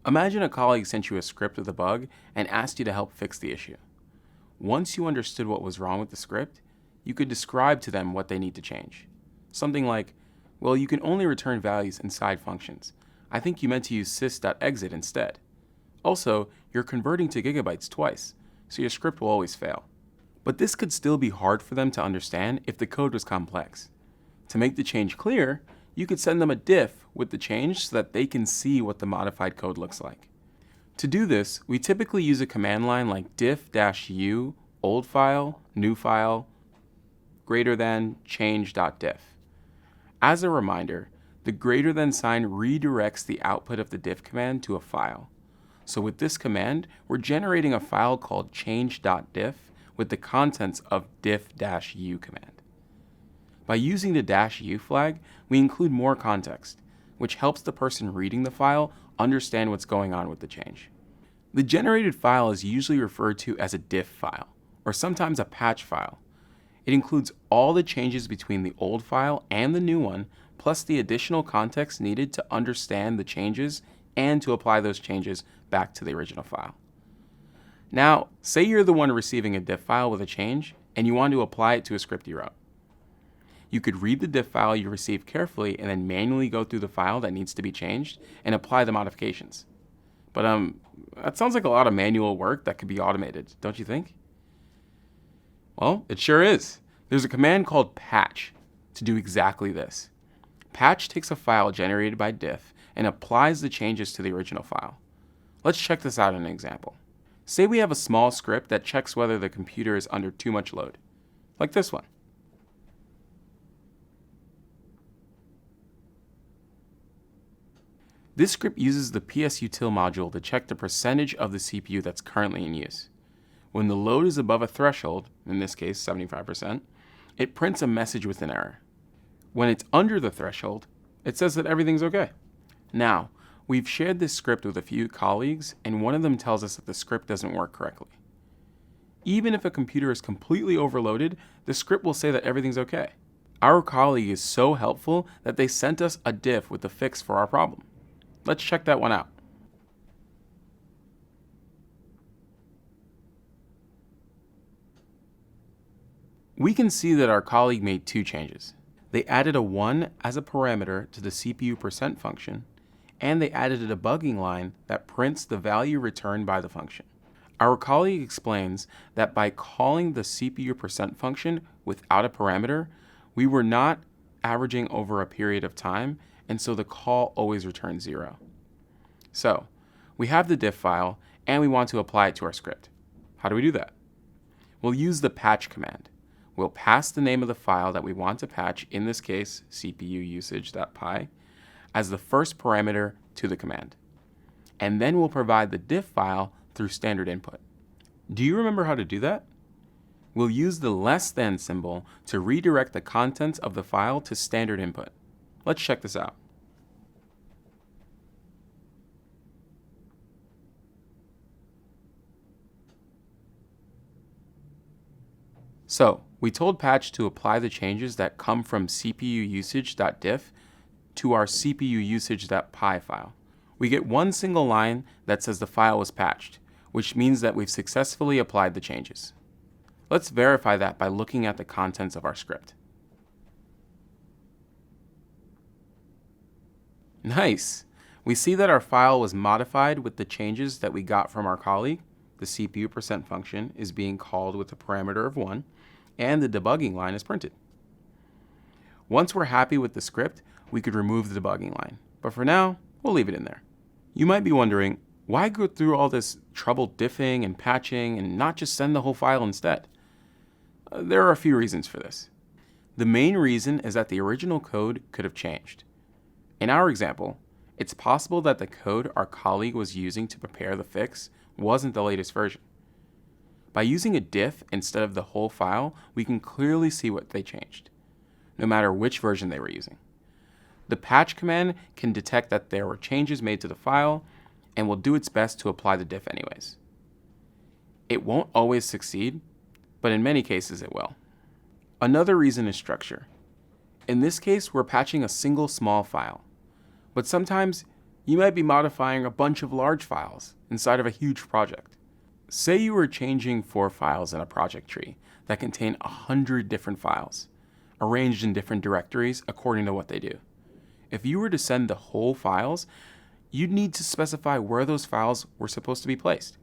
Imagine a colleague sent you a script with a bug and asked you to help fix the issue. Once you understood what was wrong with the script, you could describe to them what they need to change. Something like, well, you can only return values inside functions. I think you meant to use sys.exit instead. Also, you're converting to gigabytes twice, so your script will always fail. But this could still be hard for them to understand if the code was complex. To make the change clear, you could send them a diff with the change so that they can see what the modified code looks like. To do this, we typically use a command line like diff-u old file, new file, greater than change.diff. As a reminder, the greater than sign redirects the output of the diff command to a file. So with this command, we're generating a file called change.diff with the contents of diff-u command. By using the -u flag, we include more context, which helps the person reading the file understand what's going on with the change. The generated file is usually referred to as a diff file, or sometimes a patch file. It includes all the changes between the old file and the new one, plus the additional context needed to understand the changes and to apply those changes back to the original file. Now, say you're the one receiving a diff file with a change, and you want to apply it to a script you wrote. You could read the diff file you received carefully and then manually go through the file that needs to be changed and apply the modifications. But that sounds like a lot of manual work that could be automated, don't you think? Well, it sure is. There's a command called patch to do exactly this. Patch takes a file generated by diff and applies the changes to the original file. Let's check this out in an example. Say we have a small script that checks whether the computer is under too much load, like this one. This script uses the psutil module to check the percentage of the CPU that's currently in use. When the load is above a threshold, in this case 75%, it prints a message with an error. When it's under the threshold, it says that everything's okay. Now, we've shared this script with a few colleagues, and one of them tells us that the script doesn't work correctly. Even if a computer is completely overloaded, the script will say that everything's okay. Our colleague is so helpful that they sent us a diff with the fix for our problem. Let's check that one out. We can see that our colleague made two changes. They added a 1 as a parameter to the CPU percent function, and they added a debugging line that prints the value returned by the function. Our colleague explains that by calling the CPU percent function without a parameter, we were not averaging over a period of time, and so the call always returns 0. So, we have the diff file, and we want to apply it to our script. How do we do that? We'll use the patch command. We'll pass the name of the file that we want to patch, in this case, cpuusage.py, as the first parameter to the command. And then we'll provide the diff file through standard input. Do you remember how to do that? We'll use the less than symbol to redirect the contents of the file to standard input. Let's check this out. So, we told patch to apply the changes that come from cpuusage.diff to our cpuusage.py file. We get one single line that says the file was patched, which means that we've successfully applied the changes. Let's verify that by looking at the contents of our script. Nice! We see that our file was modified with the changes that we got from our colleague. The CPU percent function is being called with a parameter of 1, and the debugging line is printed. Once we're happy with the script, we could remove the debugging line. But for now, we'll leave it in there. You might be wondering, why go through all this trouble diffing and patching and not just send the whole file instead? There are a few reasons for this. The main reason is that the original code could have changed. In our example, it's possible that the code our colleague was using to prepare the fix wasn't the latest version. By using a diff instead of the whole file, we can clearly see what they changed, no matter which version they were using. The patch command can detect that there were changes made to the file and will do its best to apply the diff anyways. It won't always succeed, but in many cases it will. Another reason is structure. In this case, we're patching a single small file, but sometimes You might be modifying a bunch of large files inside of a huge project. Say you were changing 4 files in a project tree that contain 100 different files, arranged in different directories according to what they do. If you were to send the whole files, you'd need to specify where those files were supposed to be placed.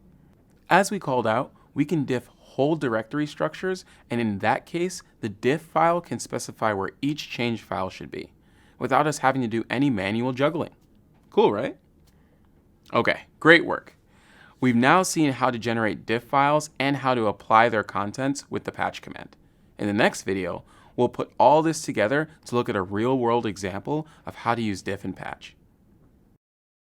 As we called out, we can diff whole directory structures, and in that case, the diff file can specify where each change file should be, without us having to do any manual juggling. Cool, right? Okay, great work. We've now seen how to generate diff files and how to apply their contents with the patch command. In the next video, we'll put all this together to look at a real-world example of how to use diff and patch.